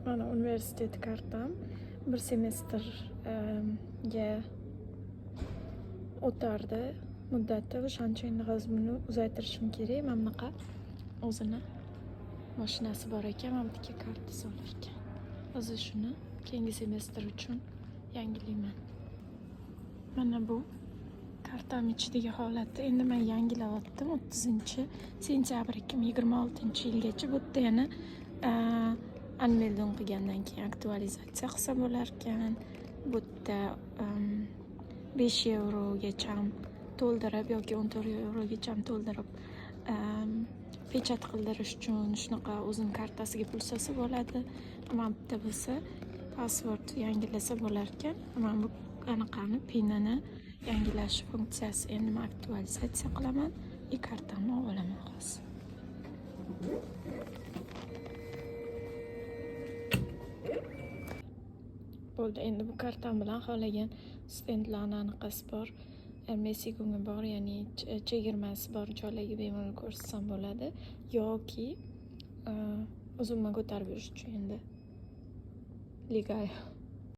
Mana universitet kartam bir semestrga o'tardi muddati. O'shaning uchun hozir buni uzaytirishim kerak. Mana bunaqa o'zini mashinasi bor ekan, mana bu yerga kartasi olar ekan. Hozir shuni keyingi semestr uchun yangilayman. Mana bu kartam ichidagi holati. Endi men yangilayotdim 30-sentyabr 2026-yilgacha. Bu yerda yana anmeldon qilgandan keyin aktualizatsiya qilsa bo'lar ekan. Bu yerda 5 eurogacha to'ldirib yoki 14 eurogacha to'ldirib pechat qildirish uchun shunaqa o'zini kartasiga pul solsa bo'ladi. Mana bu yerda bo'lsa password yangilasa bo'lar ekan. Mana bu anaqani pinini yangilash funksiyasi. Endi men aktualizatsiya qilaman va kartamni olaman hozir. Bo'ldi, endi bu kartam bilan xohlagan stendlarni anaqasi bor, messigumi bor, ya'ni chegirmasi bor joylarga bemalol ko'rsatsam bo'ladi yoki o'zimman ko'tarib yurish uchun endi legal